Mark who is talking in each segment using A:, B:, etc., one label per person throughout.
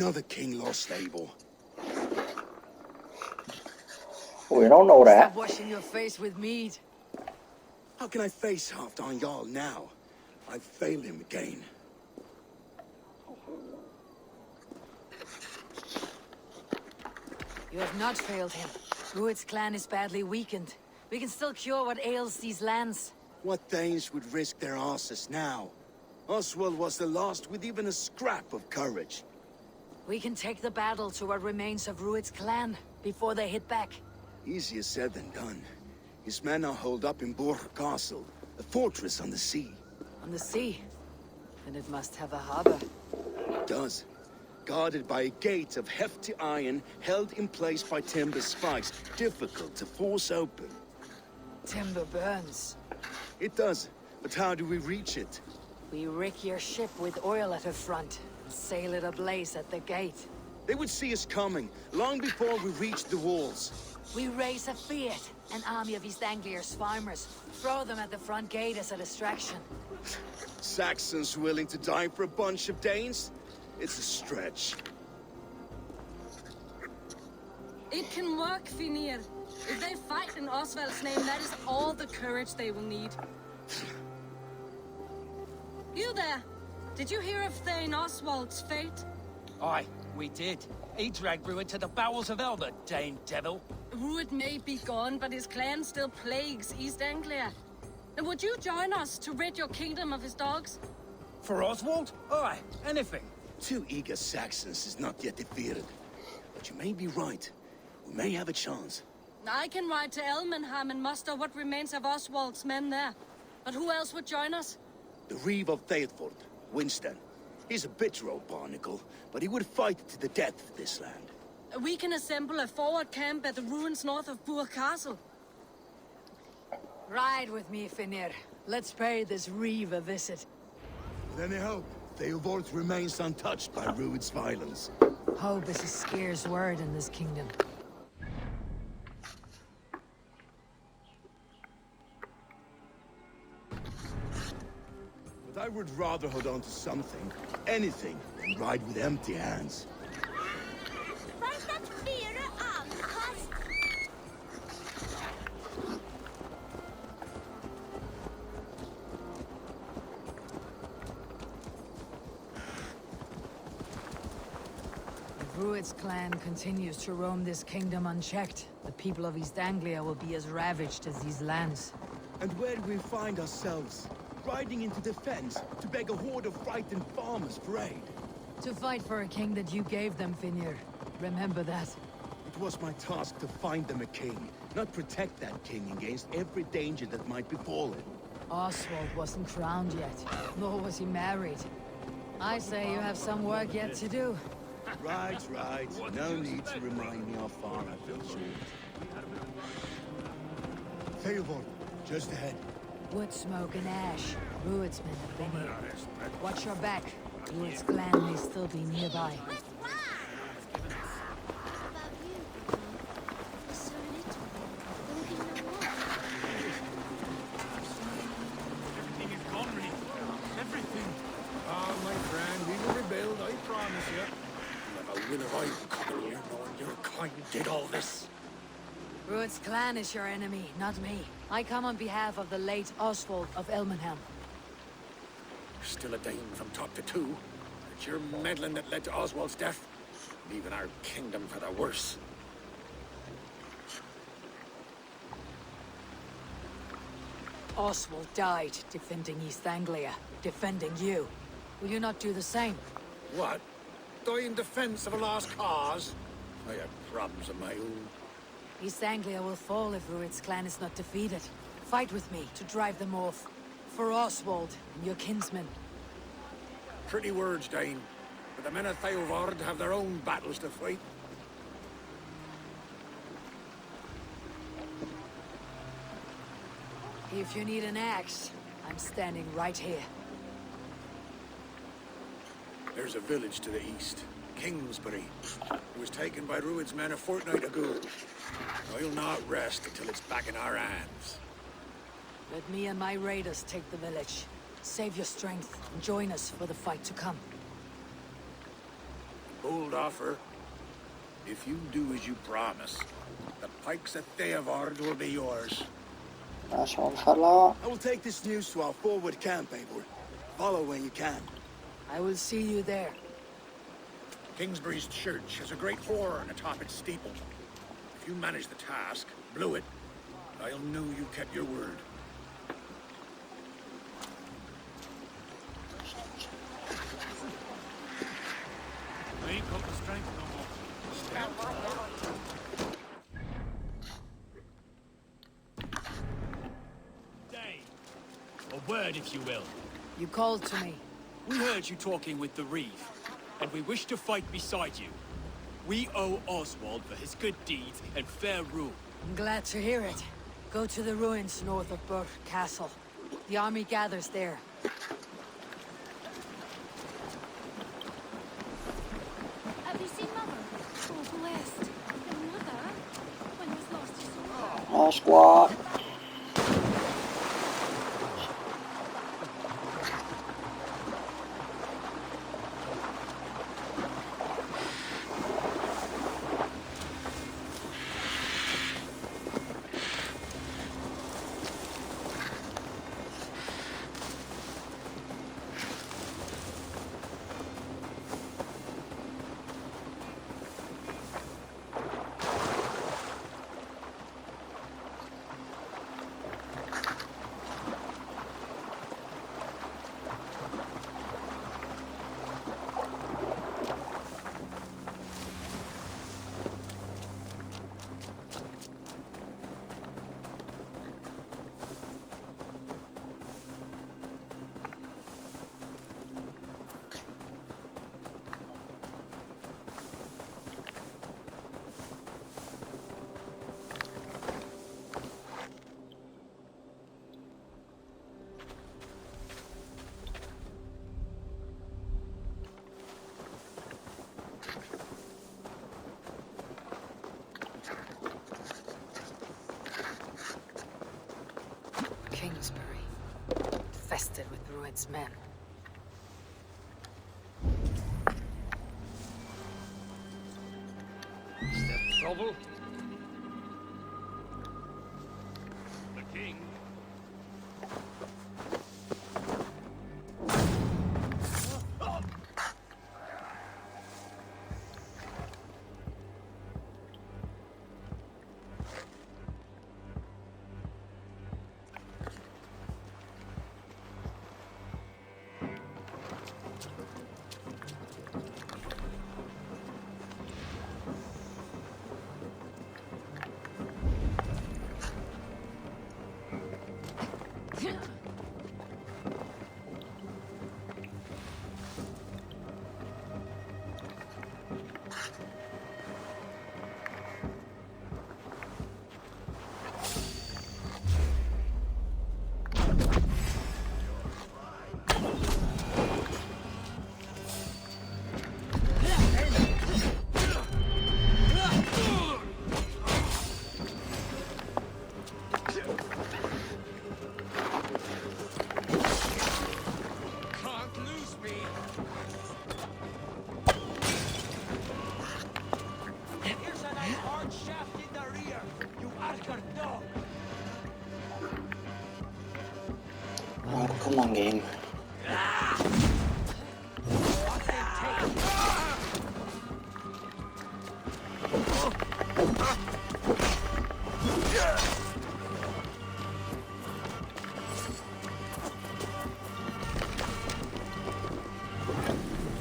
A: another king lost, Abel.
B: We don't know that.
C: Stop washing your face with mead.
A: How can I face Halfdan Jarl now? I've failed him again.
C: You have not failed him. Rued's clan is badly weakened. We can still cure what ails these lands.
A: What Danes would risk their asses now? Oswald was the last with even a scrap of courage.
C: We can take the battle to what remains of Rued's clan before they hit back.
A: Easier said than done. His men are holed up in Borg Castle, a fortress on the sea.
C: On the sea? Then it must have a harbor.
A: It does. Guarded by a gate of hefty iron, held in place by timber spikes, difficult to force open.
C: Timber burns.
A: It does, but how do we reach it?
C: We rig your ship with oil at her front, and sail it ablaze at the gate.
A: They would see us coming, long before we reached the walls.
C: We raise a fiat, an army of East Anglia's farmers. Throw them at the front gate as a distraction.
A: Saxons willing to die for a bunch of Danes? It's a stretch.
D: It can work, Finir. If they fight in Oswald's name, that is all the courage they will need. You there! Did you hear of Thane Oswald's fate?
E: Aye, we did. He dragged Rued to the bowels of Elba, Dane devil.
D: Rued may be gone, but his clan still plagues East Anglia. And would you join us to rid your kingdom of his dogs?
E: For Oswald? Aye, anything.
A: 2 eager Saxons is not yet defeated. But you may be right. We may have a chance.
D: I can ride to Elmenham and muster what remains of Oswald's men there. But who else would join us?
A: The Reeve of Thetford, Winston. He's a bitter old barnacle, but he would fight to the death for this land.
D: We can assemble a forward camp at the ruins north of Burg Castle.
C: Ride with me, Finir. Let's pay this Reeve a visit.
A: With any hope, Theobald remains untouched by Rued's violence.
C: Hope is a scarce word in this kingdom.
A: But I would rather hold on to something, anything, than ride with empty hands.
C: If Rued's clan continues to roam this kingdom unchecked, the people of East Anglia will be as ravaged as these lands.
A: And where do we find ourselves? Riding into defense to beg a horde of frightened farmers for aid.
C: To fight for a king that you gave them, Finir. Remember that.
A: It was my task to find them a king, not protect that king against every danger that might befall him.
C: Oswald wasn't crowned yet, nor was he married. I say you have some work yet to do.
A: Right. No need to remind me how far I fell short. Theobald, just ahead.
C: Wood smoke and ash. Rued's men have been here. Watch your back. Rued's clan may still be nearby.
F: Everything is gone, Reeve. Everything. Oh, my friend, we will rebuild, I promise you. Never will have I come here knowing your kind did all this.
C: Rued's clan is your enemy, not me. I come on behalf of the late Oswald of Elmenham.
F: Still a Dane from top to two. It's your meddling that led to Oswald's death, leaving our kingdom for the worse.
C: Oswald died defending East Anglia, defending you. Will you not do the same?
F: What? Die in defense of a lost cause? I have problems of my own.
C: East Anglia will fall if Rued's clan is not defeated. Fight with me to drive them off. For Oswald and your kinsmen.
F: Pretty words, Dane. But the men of Theovard have their own battles to fight.
C: If you need an axe, I'm standing right here.
F: There's a village to the east, Kingsbury. It was taken by Rued's men a fortnight ago. I'll not rest until it's back in our hands.
C: Let me and my raiders take the village. Save your strength and join us for the fight to come.
F: Bold offer. If you do as you promise, the pikes at Theavard will be yours.
B: ماشي Valhalla.
A: I will take this news to our forward camp, Eivor. Follow when you can.
C: I will see you there.
F: Kingsbury's church has a great horn atop its steeple. If you manage the task, blew it, I'll know you kept your word. I ain't got the strength no more.
E: Dane, a word, if you will.
C: You called to me.
E: We heard you talking with the Reeve, and we wish to fight beside you. We owe Oswald for his good deeds and fair rule.
C: I'm glad to hear it. Go to the ruins north of Burke Castle. The army gathers there.
D: Have you seen Mother? Oh, blessed. And Mother, when was lost you saw her?
B: All squad.
C: Kingsbury. Infested with Ruin's men.
E: Is there trouble? The king.
B: Oh, come on, game.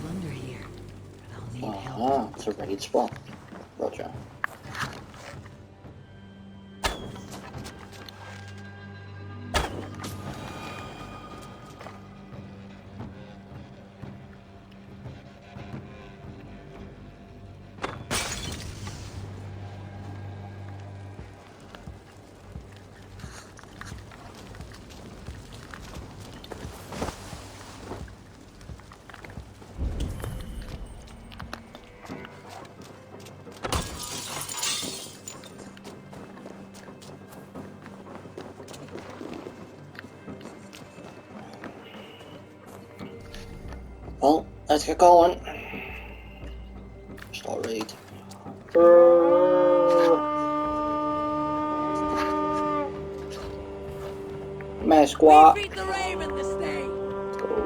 C: Plunder here, but I'll need help.
B: Ah, it's a raid spot. Roger. Well, let's get going. Mess squad.
C: Beat the raven this day.
B: Go.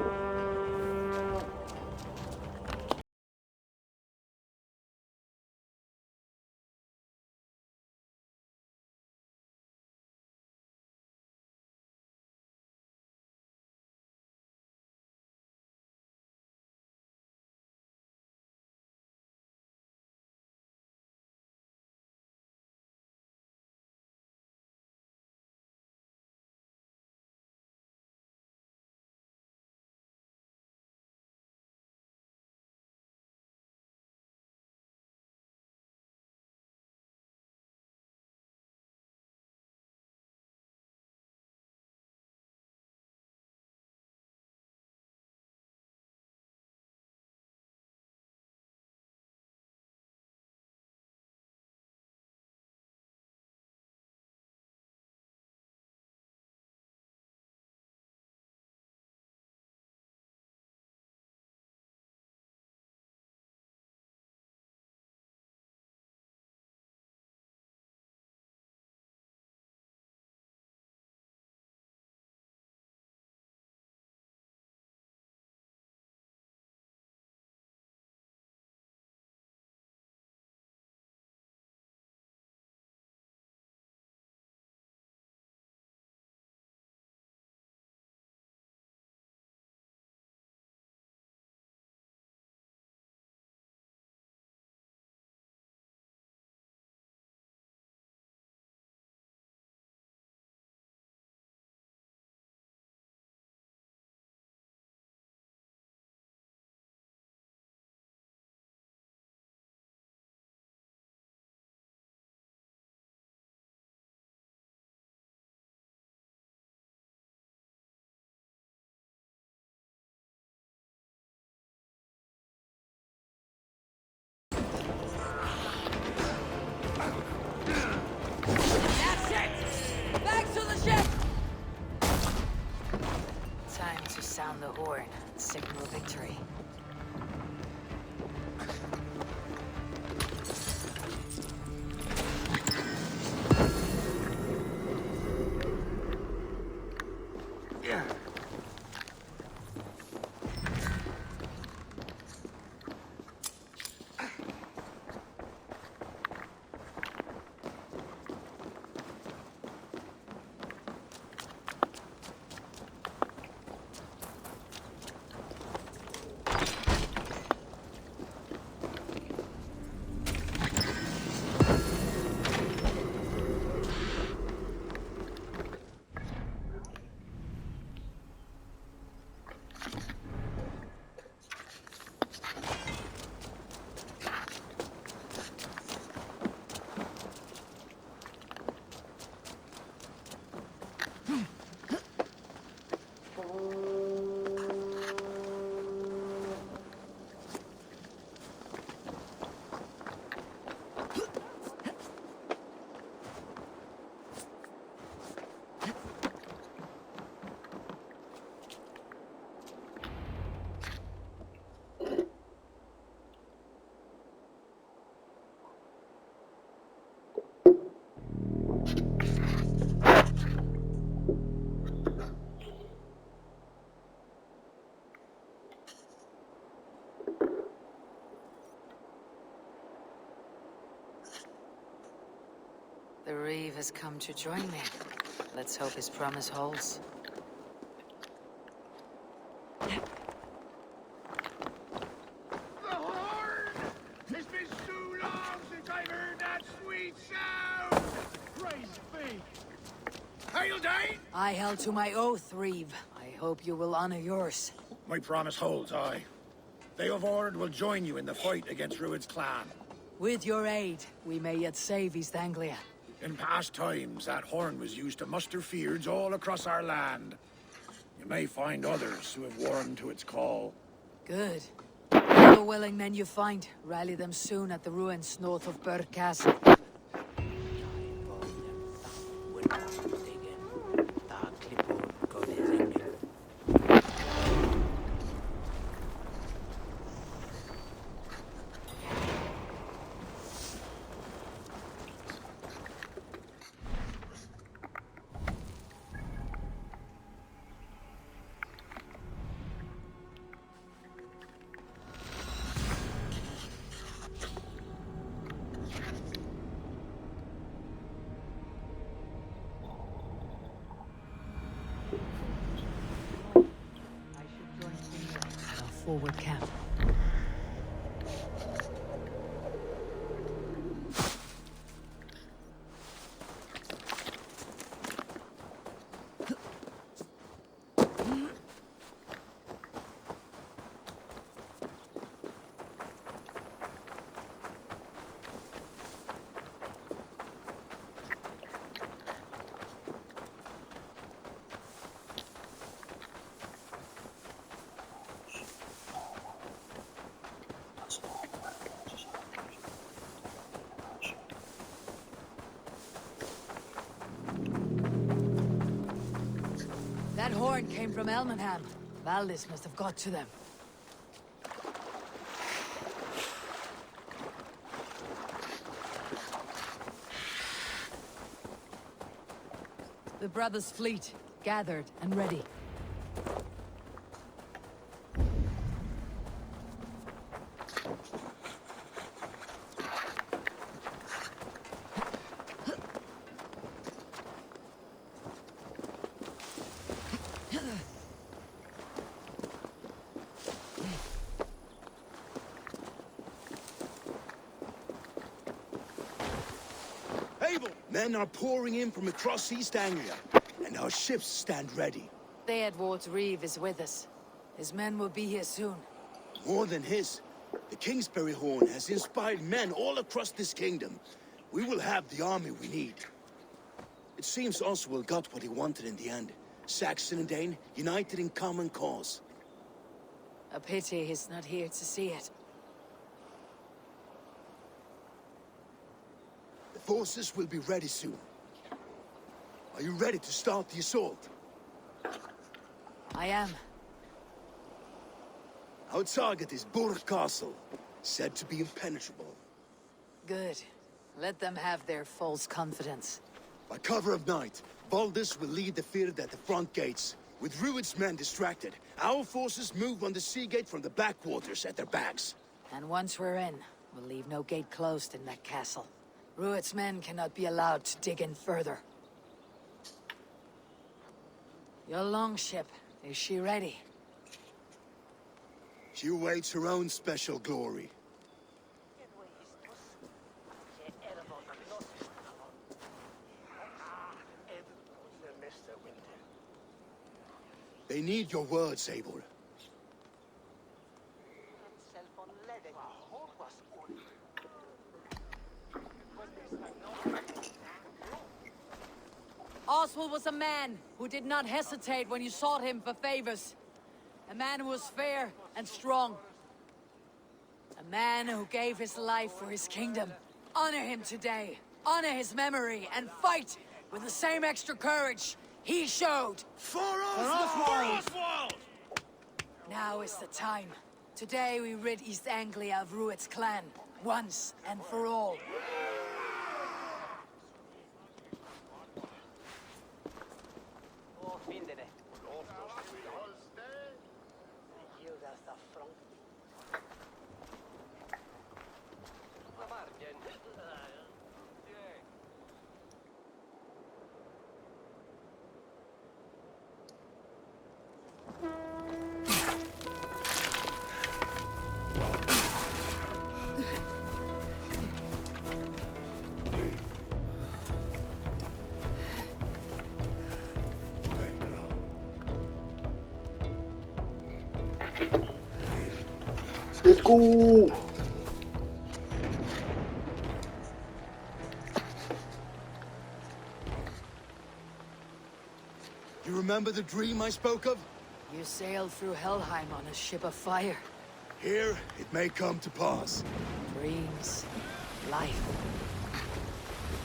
C: That's it! Back to the ship! Time to sound the horn and signal victory. The Reeve has come to join me. Let's hope his promise holds.
F: The horn! It's been so long since I've heard that sweet sound! Praise be! Hail Dane!
C: I held to my oath, Reeve. I hope you will honor yours.
F: My promise holds, aye. They of Ord will join you in the fight against Rued's clan.
C: With your aid, we may yet save East Anglia.
F: In past times, that horn was used to muster fyrds all across our land. You may find others who have warmed to its call.
C: Good. All the willing men you find, rally them soon at the ruins north of Burr Castle. forward camp. That horn came from Elmenham. Valdis must have got to them. The brothers' fleet, gathered and ready.
A: Men are pouring in from across East Anglia, and our ships stand ready.
C: Theodward's Reeve is with us. His men will be here soon.
A: More than his, the Kingsbury Horn has inspired men all across this kingdom. We will have the army we need. It seems Oswald got what he wanted in the end. Saxon and Dane united in common cause.
C: A pity he's not here to see it.
A: The forces will be ready soon. Are you ready to start the assault?
C: I am.
A: Our target is Burg Castle, said to be impenetrable.
C: Good. Let them have their false confidence.
A: By cover of night, Valdis will lead the field at the front gates. With Rued's men distracted, our forces move on the sea gate from the backwaters at their backs.
C: And once we're in, we'll leave no gate closed in that castle. Rued's men cannot be allowed to dig in further. Your longship, is she ready?
A: She awaits her own special glory. They need your words, Eivor.
C: Oswald was a man who did not hesitate when you sought him for favors. A man who was fair and strong. A man who gave his life for his kingdom. Honor him today. Honor his memory and fight with the same extra courage he showed.
A: For Oswald!
C: Now is the time. Today we rid East Anglia of Rued's clan, once and for all.
B: Let's go!
A: You remember the dream I spoke of?
C: You sailed through Helheim on a ship of fire.
A: Here, it may come to pass.
C: Dreams, life.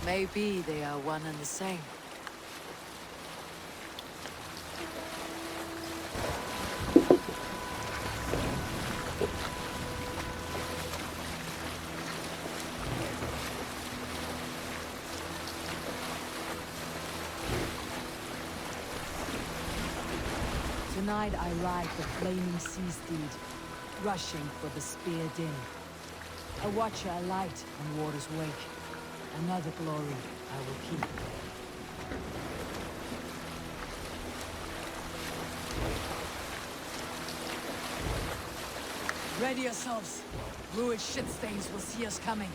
C: Maybe they are one and the same. Tonight I ride the flaming sea steed, rushing for the spear din. A watcher alight on water's wake. Another glory I will keep. Ready yourselves. Ruined shit stains will see us coming.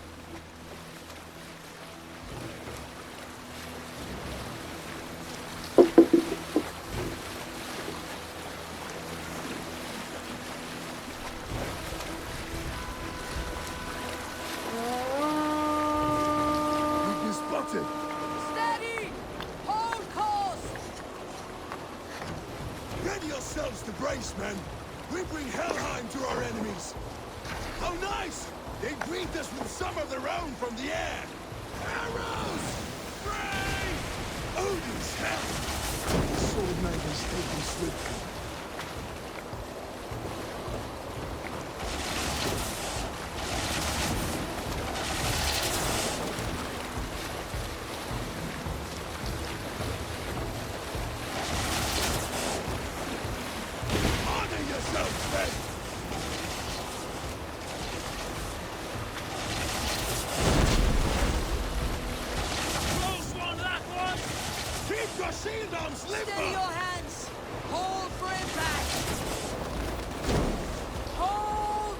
A: We've been spotted.
C: Steady! Hold course!
A: Ready yourselves to brace, men. We bring Helheim to our enemies. How nice! They greet us with some of their own from the air. Arrows! Brave! Odin's help! The sword knight has taken swiftly. Honor yourselves, men!
E: Close one, that one!
A: Keep your shield arms
C: Steady
A: limber!
C: your hands! Hold for impact! Hold!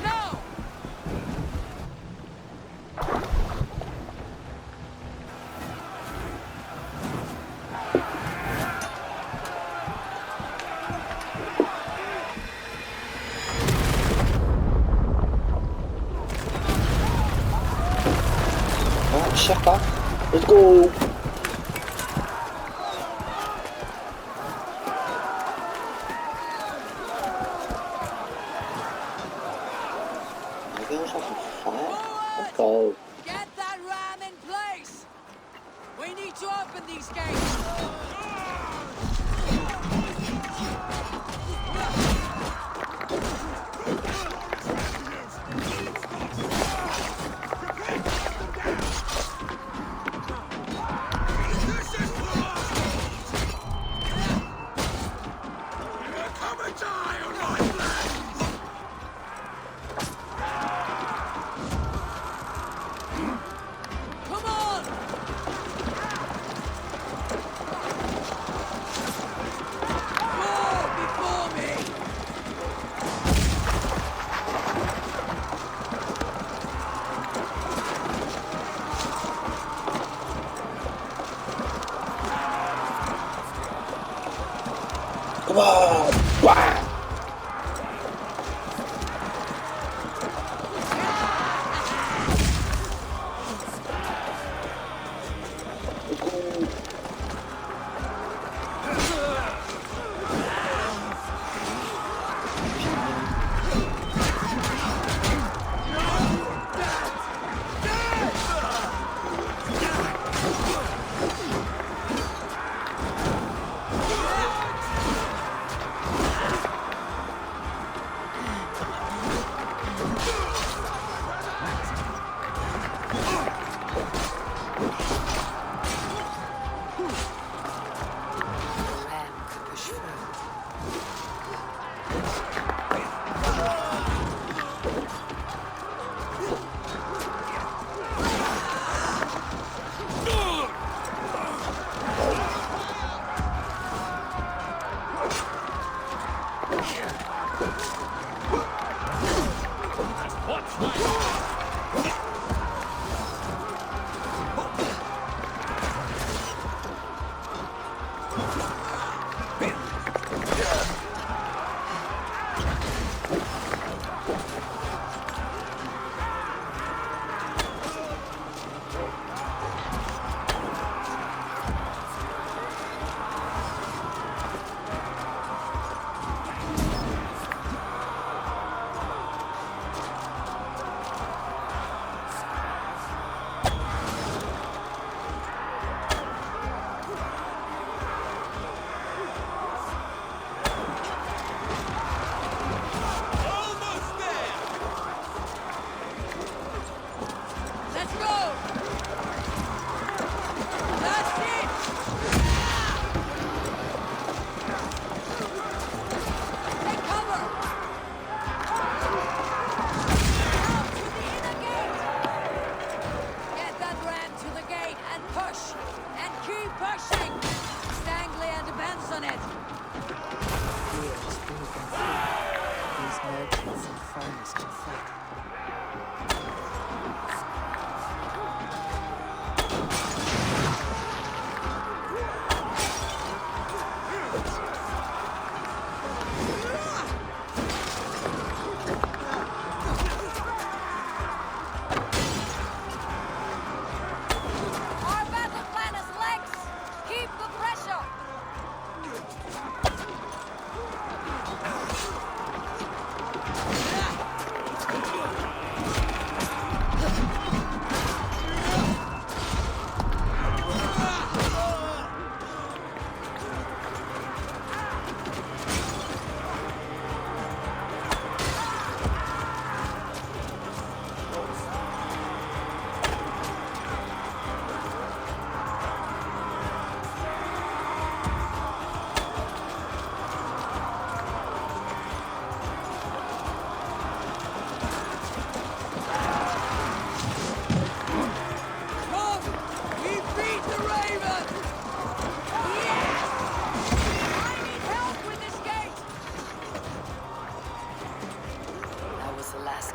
C: No!
B: Ah, Sherpa. Let's go. Maybe on s'en fout. Let's go.
C: Get that ram in place! We need to open these gates!
A: This is for us! Come and die on my blade!
C: Come on! Go before me!
B: Come on. Wah. Let's go.
C: Ram can push through.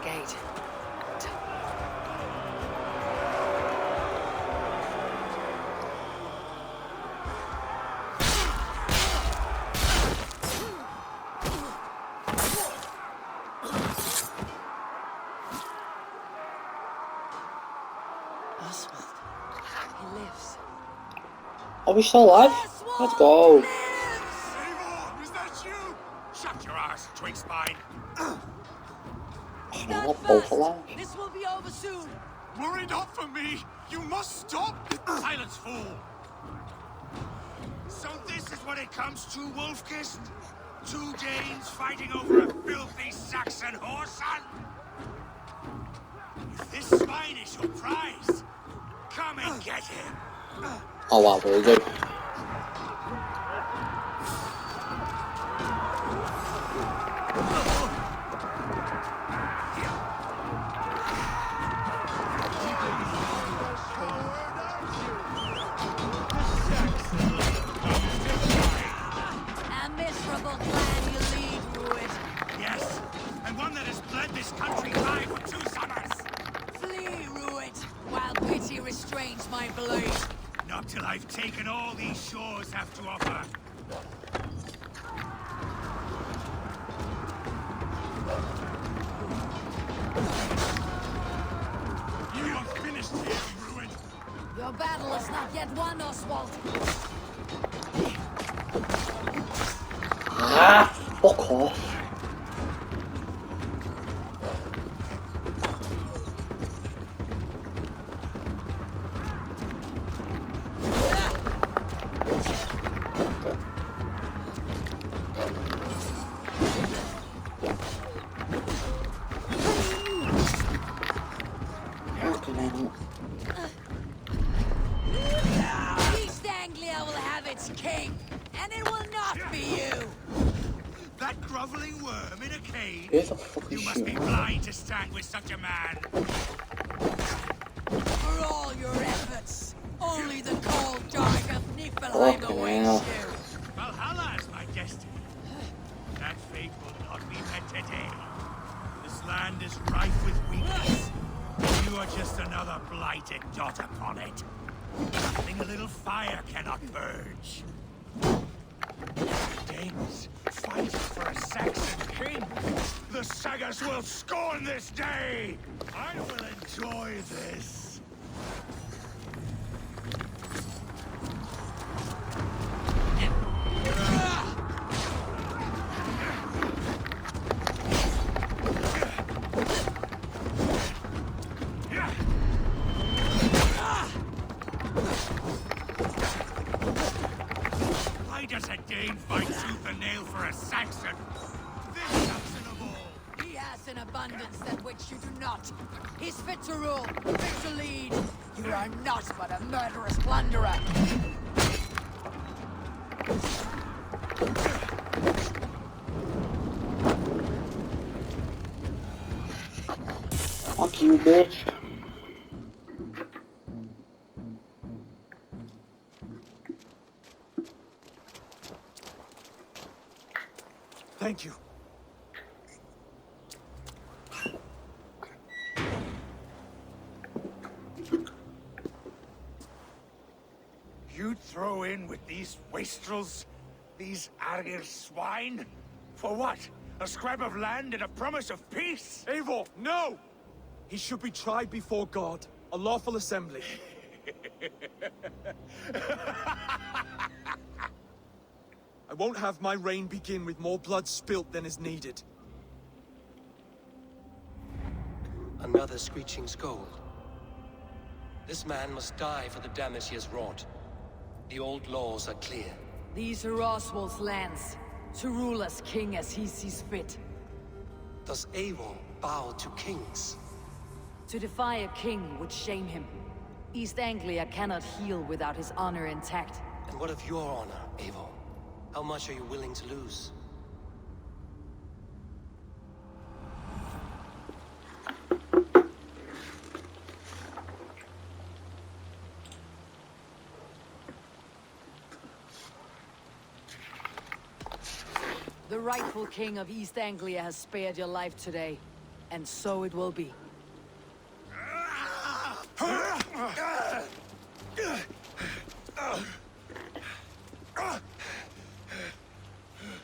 C: gate. Oswald. He lives.
B: Are we still alive? Let's go.
C: Lives!
F: Eivor, is that you? Shut your ass, twig spine.
B: Oh,
C: Stand
B: no, both
C: fast.
B: alive.
C: This will be over soon.
F: Worry not for me. You must stop. Silence, fool.
A: So this is what it comes to, Wolfkist? Two Danes fighting over a filthy Saxon whoreson? If this swine is your prize, come and get him.
B: Oh wow, will do.
C: A miserable clan you lead, Rued.
A: Yes, and one that has bled this country dry for 2 summers.
C: Flee, Rued, while pity restrains my blade.
A: Not till I've taken all these shores have to offer.
F: You are finished here, Ruin.
C: Your battle is not yet won, Oswald.
B: Ah, fuck off. Fucking hell.
C: East Anglia will have its king, and it will not be you.
A: That groveling worm in a cave?
B: Who the fuck is
A: You must be
B: she?
A: blind to stand with such a man.
C: For all your efforts, only the cold dark of Niflheim
B: Fucking
C: awaits
B: hell.
C: you.
A: Valhalla is my destiny. That fate will not be met today. This land is rife with weakness. You are just another blighted dot upon it. Nothing a little fire cannot purge. Danes fighting for a Saxon king. The Sagas will scorn this day. I will enjoy this. Why does a Dane fight tooth and nail for a Saxon? This Saxon of all.
C: He has an abundance than which you do not. He's fit to rule, fit to lead. You are not but a murderous plunderer.
B: Fuck you, bitch.
E: Thank you.
A: You'd throw in with these wastrels? These Argir swine? For what? A scrap of land and a promise of peace?
E: Eivor, no! He should be tried before God, a lawful assembly. I won't have my reign begin with more blood spilt than is needed.
G: Another screeching scold. This man must die for the damage he has wrought. The old laws are clear.
C: These are Oswald's lands, to rule as king as he sees fit.
G: Does Eivor bow to kings?
C: To defy a king would shame him. East Anglia cannot heal without his honor intact.
G: And what of your honor, Eivor? How much are you willing to lose?
C: The rightful king of East Anglia has spared your life today. and so it will be.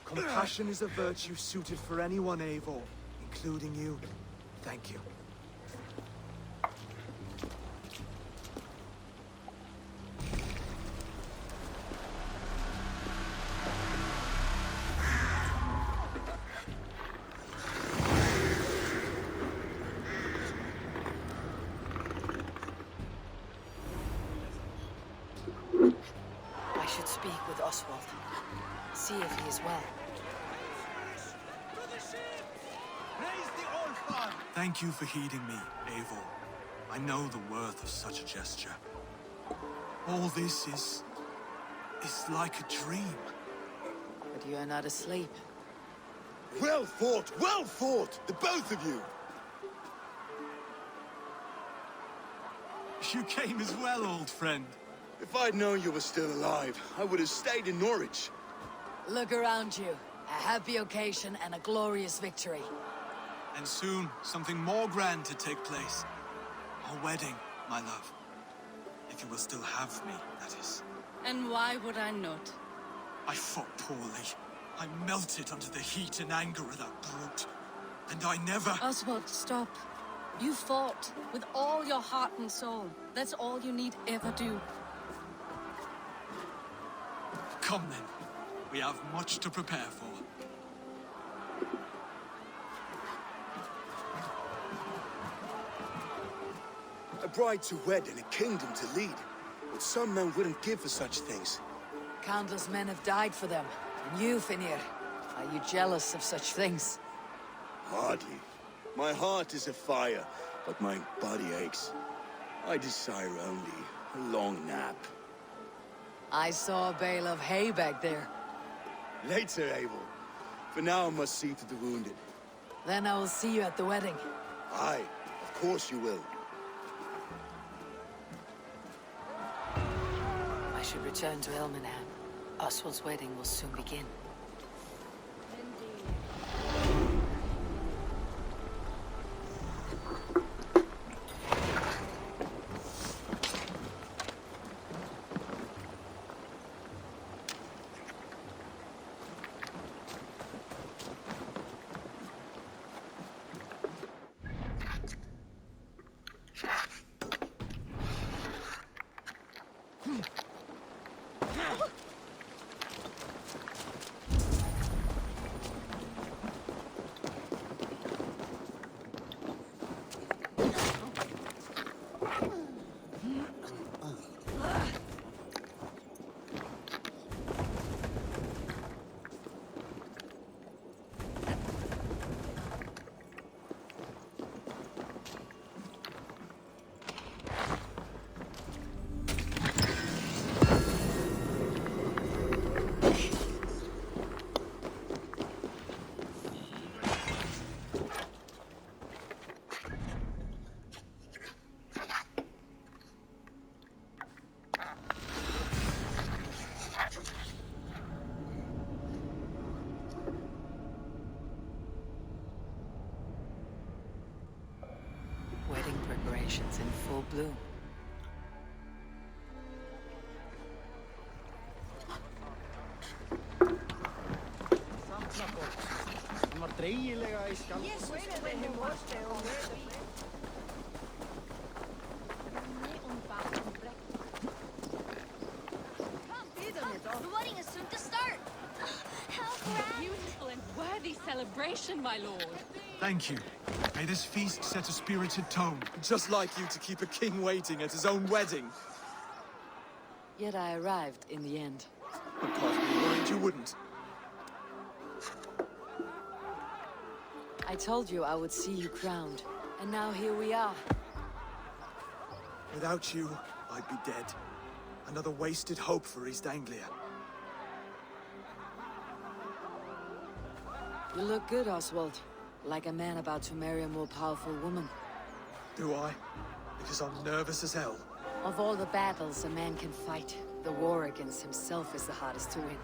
H: Compassion is a virtue suited for anyone, Eivor, including you. Thank you.
C: I should speak with Oswald. See if he is well.
H: Thank you for heeding me, Eivor. I know the worth of such a gesture. All this is like a dream.
C: But you are not asleep.
A: Well fought, the both of you!
H: You came as well, old friend.
A: If I'd known you were still alive, I would have stayed in Norwich.
C: Look around you. A happy occasion and a glorious victory.
H: And soon, something more grand to take place. Our wedding, my love. If you will still have me, that is.
D: And why would I not?
H: I fought poorly. I melted under the heat and anger of that brute. And I never...
D: Oswald, stop. You fought with all your heart and soul. That's all you need ever do.
H: Come then. We have much to prepare for.
A: A bride to wed and a kingdom to lead. But some men wouldn't give for such things.
C: Countless men have died for them. And you, Finir, are you jealous of such things?
A: Hardly. My heart is afire, but my body aches. I desire only a long nap.
C: I saw a bale of hay back there.
A: Later, Abel. For now, I must see to the wounded.
C: Then I will see you at the wedding.
A: Aye, of course you will.
C: I should return to Elmenham. Oswald's wedding will soon begin. Wedding preparations in full bloom.
I: The wedding is soon to start. How grand!
D: Beautiful and worthy celebration, my lord.
H: Thank you. May this feast set a spirited tone. Just like you to keep a king waiting at his own wedding.
C: Yet I arrived in the end.
H: Of course, we worried you wouldn't.
C: I told you I would see you crowned, and now here we are.
H: Without you, I'd be dead. Another wasted hope for East Anglia.
C: You look good, Oswald. Like a man about to marry a more powerful woman.
H: Do I? Because I'm nervous as hell.
C: Of all the battles a man can fight, the war against himself is the hardest to win.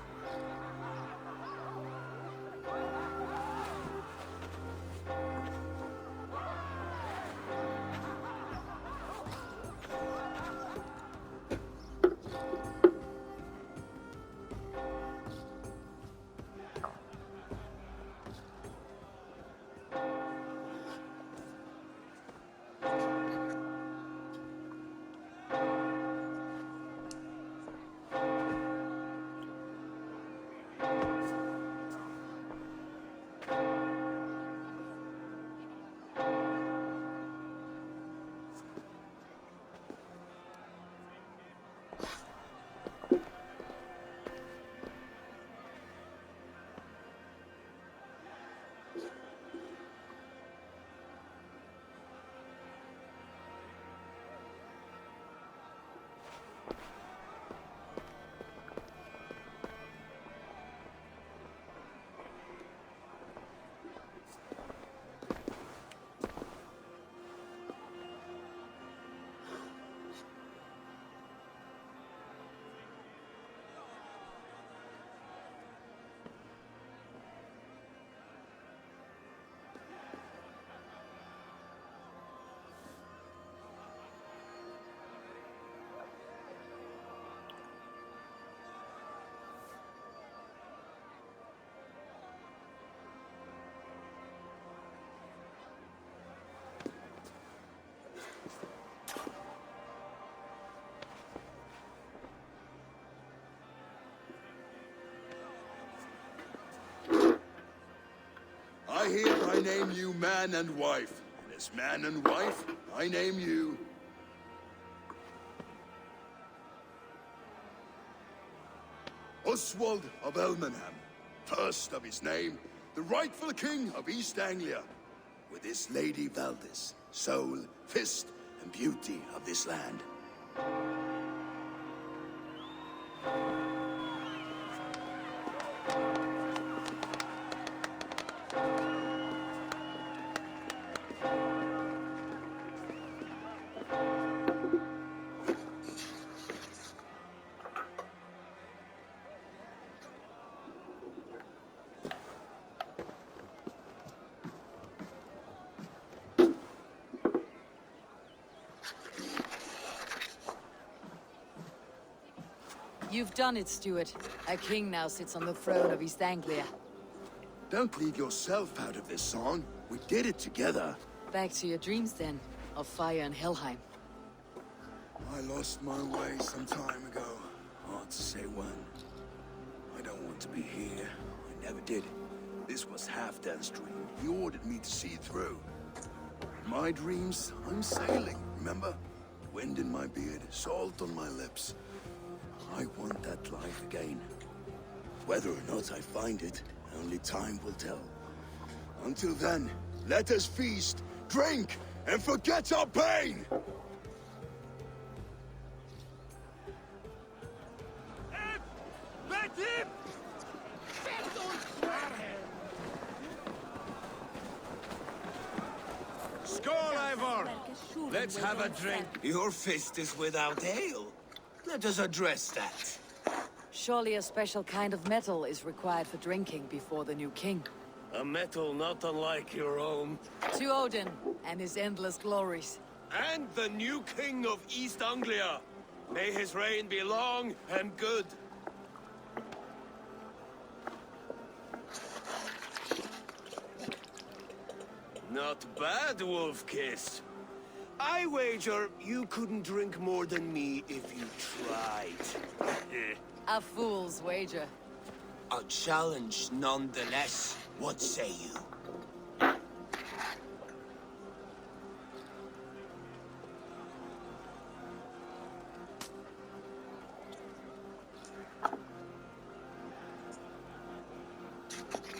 A: I hereby name you man and wife. And as man and wife, I name you... Oswald of Elmenham, first of his name, the rightful king of East Anglia, with his lady Valdis, soul, fist, and beauty of this land.
C: You've done it, Stuart. A king now sits on the throne of East Anglia.
A: Don't leave yourself out of this song. We did it together.
C: Back to your dreams, then, of fire and Helheim.
A: I lost my way some time ago. Hard to say when. I don't want to be here. I never did. This was Halfdan's dream. He ordered me to see through. In my dreams, I'm sailing, remember? Wind in my beard, salt on my lips. I want that life again. Whether or not I find it, only time will tell. Until then, let us feast, drink, and forget our pain!
F: Let him! Skål, Eivor! Let's have a drink.
J: Your fist is without ale. Let us address that.
C: Surely a special kind of metal is required for drinking before the new king.
J: A metal not unlike your own.
C: To Odin and his endless glories.
J: And the new king of East Anglia. May his reign be long and good. Not bad, Wolf-Kiss. I wager you couldn't drink more than me if you tried.
C: A fool's wager.
J: A challenge nonetheless. What say you?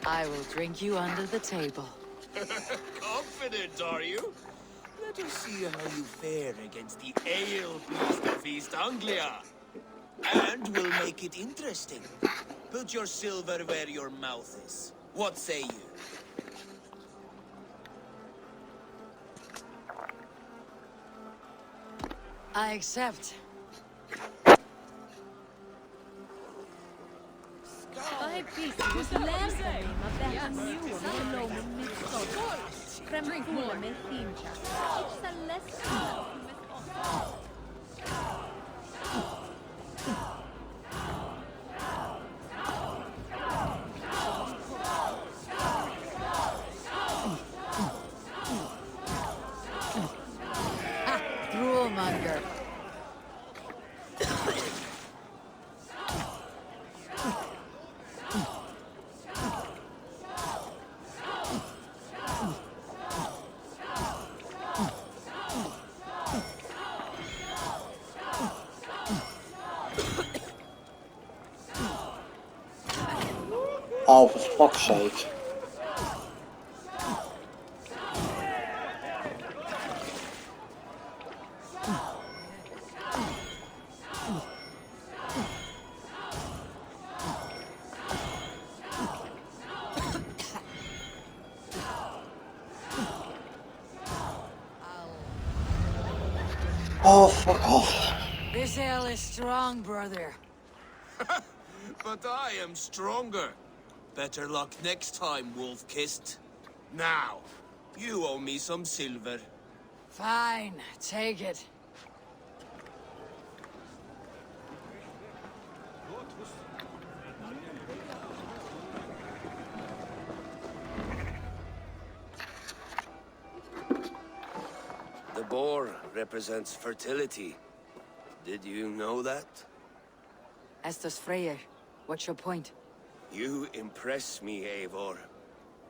C: I will drink you under the table.
J: Confident, are you? Let us see how you fare against the ale beast of East Anglia. And we'll make it interesting. Put your silver where your mouth is. What say you?
C: I accept. Droolmonger.
B: Oh, for fuck's sake. Oh, fuck off.
C: This ale is strong, brother.
J: But I am stronger. Better luck next time, Wolf-Kissed. Now, you owe me some silver.
C: Fine, take it.
J: The boar represents fertility. Did you know that?
C: As does Freyr. What's your point?
J: You impress me, Eivor.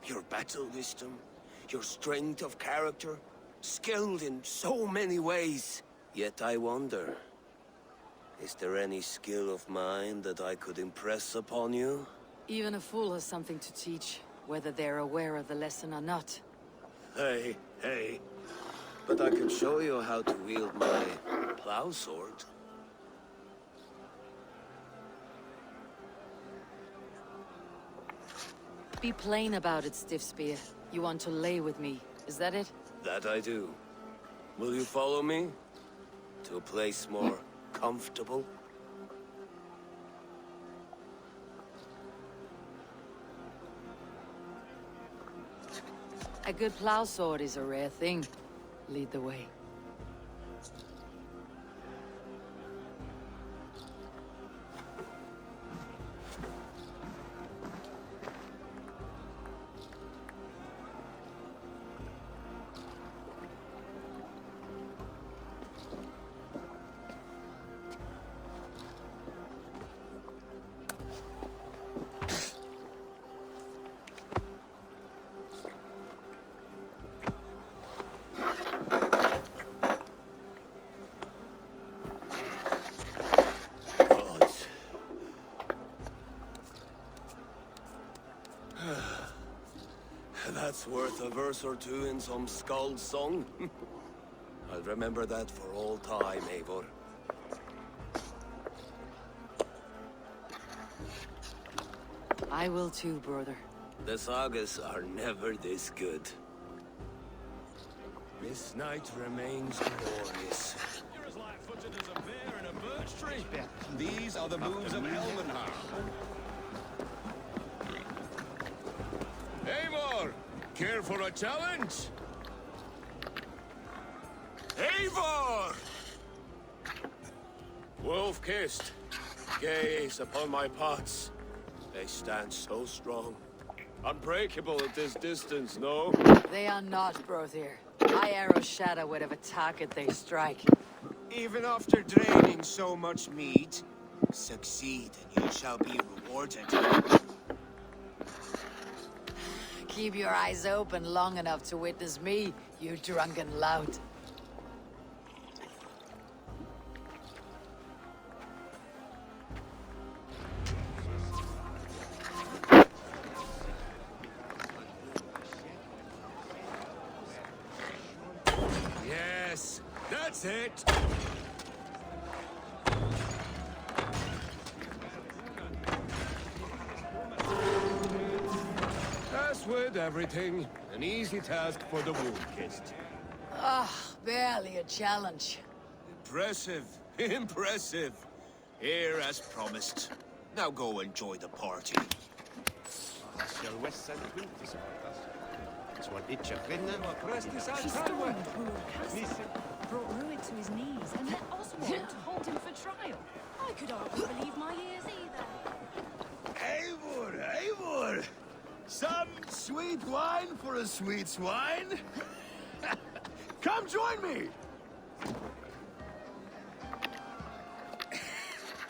J: Your battle wisdom, your strength of character, skilled in so many ways. Yet I wonder, is there any skill of mine that I could impress upon you?
C: Even a fool has something to teach, whether they're aware of the lesson or not.
J: Hey, hey. But I could show you how to wield my plow sword.
C: Be plain about it, Stiff Spear. You want to lay with me, is that it?
J: That I do. Will you follow me? To a place more comfortable?
C: A good plow sword is a rare thing. Lead the way.
J: That's worth a verse or two in some skald song. I'll remember that for all time, Eivor.
C: I will too, brother.
J: The sagas are never this good. This night remains glorious.
K: You're as light-footed as a bear in a birch tree. These are the moves of Elvenhar. Eivor! Care for a challenge?
J: Eivor! Wolf-kissed, gaze upon my pots. They stand so strong. Unbreakable at this distance, no?
C: They are not, Brother. My arrows shatter whatever target they strike.
J: Even after draining so much meat, succeed and you shall be rewarded.
C: Keep your eyes open long enough to witness me, you drunken lout.
K: Yes, that's it. As with everything, an easy task for the wound-kissed.
C: Ah, barely a challenge.
J: Impressive, impressive. Here as promised. Now go enjoy the party.
D: He stormed Brewer Castle, brought Ruid to his knees, and let Oswald hold him for trial. I could hardly believe my ears either.
A: Eivor, Eivor! Some sweet wine for a sweet swine? Come join me!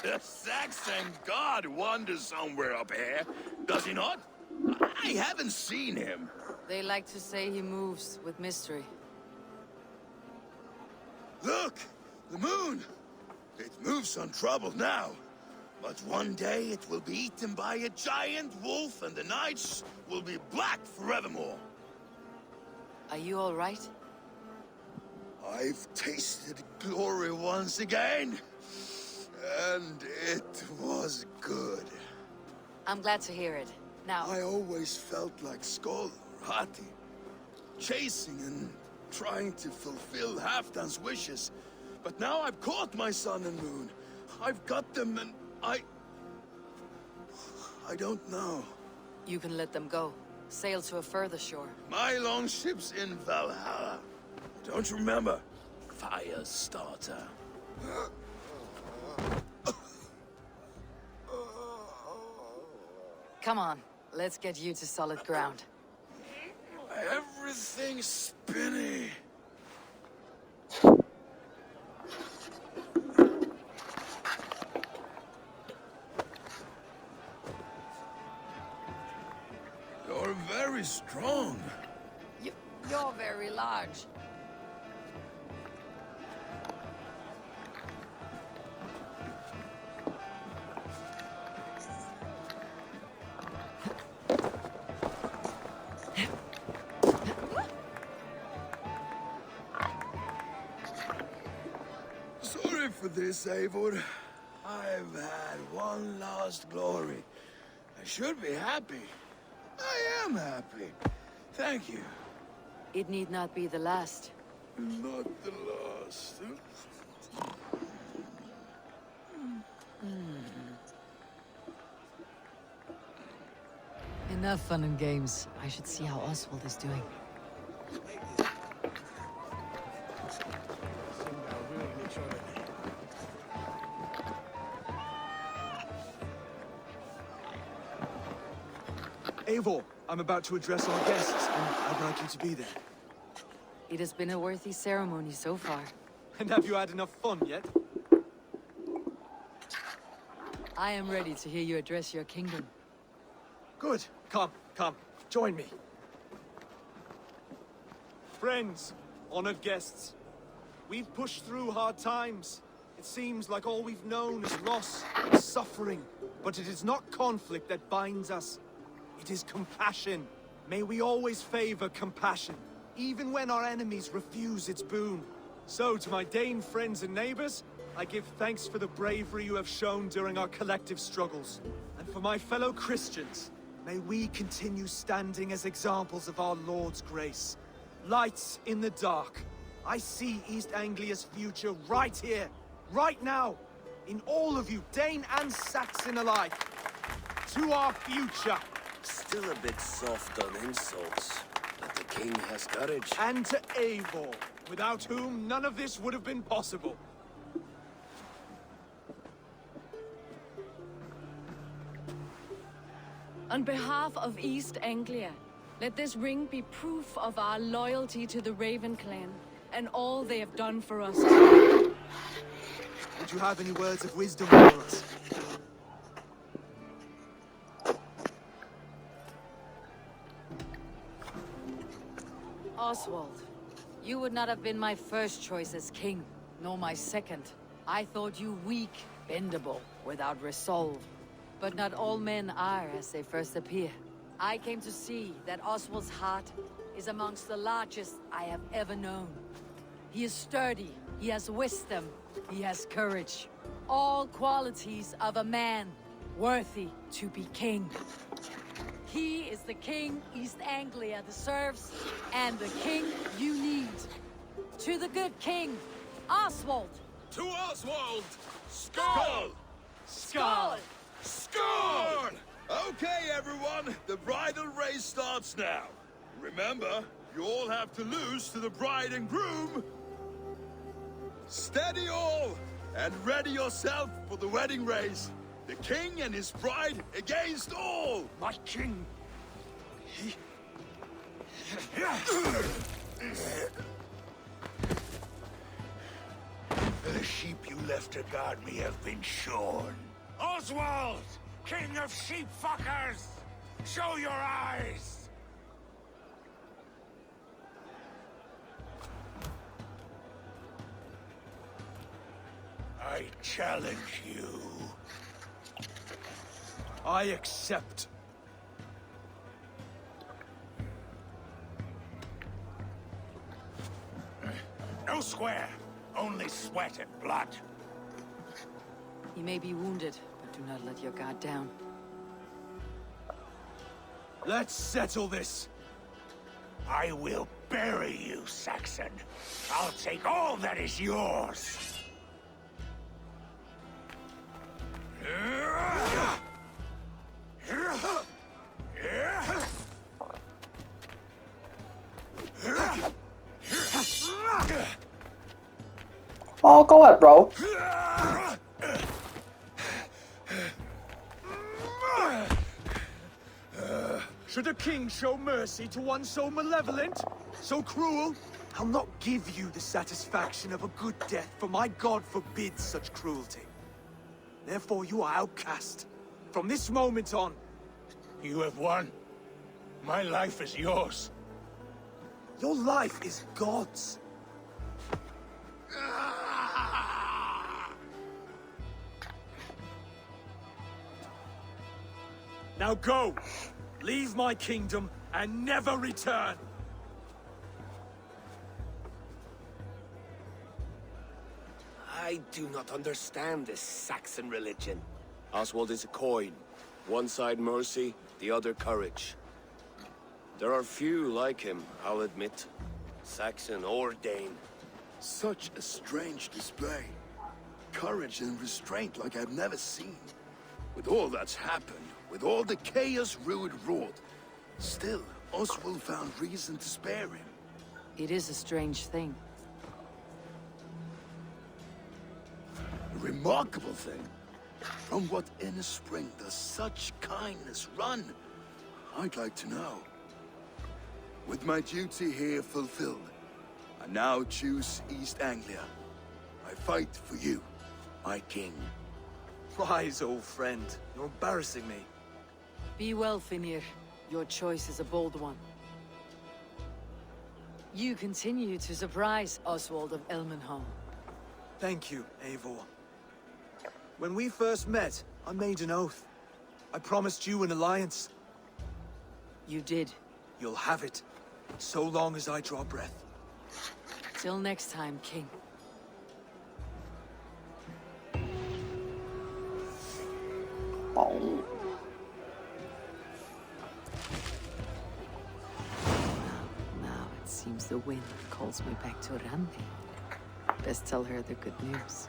A: The Saxon god wanders somewhere up here, does he not? I haven't seen him.
C: They like to say he moves with mystery.
A: Look! The moon! It moves untroubled now. But one day it will be eaten by a giant wolf and the nights will be black forevermore.
C: Are you all right?
A: I've tasted glory once again. And it was good.
C: I'm glad to hear it. Now,
A: I always felt like Skoll or Hati, chasing and trying to fulfill Halfdan's wishes. But now I've caught my sun and moon. I've got them and I don't know.
C: you can let them go. Sail to a further shore.
A: My longship's in Valhalla. Don't you remember? Firestarter.
C: Come on, let's get you to solid ground.
A: Everything's spinny. You're very strong.
C: You're very large.
A: Sorry for this, Eivor. I've had one last glory. I should be happy. I am happy. Thank you.
C: It need not be the last.
A: Not the last.
C: Enough fun and games. I should see how Oswald is doing.
H: Eivor, I'm about to address our guests, and I'd like you to be there.
C: It has been a worthy ceremony so far.
H: And have you had enough fun yet?
C: I am ready to hear you address your kingdom.
H: Good. Come. Join me. Friends, honored guests, we've pushed through hard times. It seems like all we've known is loss and suffering. But it is not conflict that binds us. It is compassion. May we always favor compassion, even when our enemies refuse its boon. So, to my Dane friends and neighbors, I give thanks for the bravery you have shown during our collective struggles. And for my fellow Christians, may we continue standing as examples of our Lord's grace. Lights in the dark. I see East Anglia's future right here, right now, in all of you, Dane and Saxon alike. To our future.
A: Still a bit soft on insults, but the king has courage.
H: And to Eivor, without whom none of this would have been possible.
D: On behalf of East Anglia, let this ring be proof of our loyalty to the Raven clan and all they have done for us.
H: Would you have any words of wisdom for us?
C: Oswald, you would not have been my first choice as king, nor my second. I thought you weak, bendable, without resolve. But not all men are as they first appear. I came to see that Oswald's heart is amongst the largest I have ever known. He is sturdy, he has wisdom, he has courage. All qualities of a man worthy to be king. He is the king East Anglia deserves, and the king you need. To the good king, Oswald!
K: To Oswald! Skull!
H: Skull!
K: Skull! Okay, everyone, the bridal race starts now. Remember, you all have to lose to the bride and groom. Steady all, and ready yourself for the wedding race. The king and his bride against all!
F: My king! The sheep you left to guard me have been shorn. Oswald! King of sheep fuckers! Show your eyes! I challenge you.
H: I accept.
F: No square, only sweat and blood.
C: He may be wounded, but do not let your guard down.
H: Let's settle this.
F: I will bury you, Saxon. I'll take all that is yours.
B: Oh, go ahead, bro.
H: Should a king show mercy to one so malevolent, so cruel? I'll not give you the satisfaction of a good death, for my god forbids such cruelty. Therefore you are outcast. From this moment on.
F: You have won. My life is yours.
H: Your life is God's.
F: Now go! Leave my kingdom and never return!
J: I do not understand this Saxon religion. Oswald is a coin. One side mercy, the other courage. There are few like him, I'll admit. Saxon or Dane.
A: Such a strange display. Courage and restraint like I've never seen. With all that's happened, with all the chaos Rued wrought, still, Oswald found reason to spare him.
C: It is a strange thing.
A: A remarkable thing. From what inner spring does such kindness run? I'd like to know. With my duty here fulfilled, I now choose East Anglia. I fight for you, my king.
H: Rise, old friend. You're embarrassing me.
C: Be well, Finir. Your choice is a bold one. You continue to surprise Oswald of Elmenholm.
H: Thank you, Eivor. When we first met, I made an oath. I promised you an alliance.
C: You did.
H: You'll have it, so long as I draw breath.
C: Till next time, King.
B: Oh.
C: Now it seems the wind calls me back to Randi. Best tell her the good news.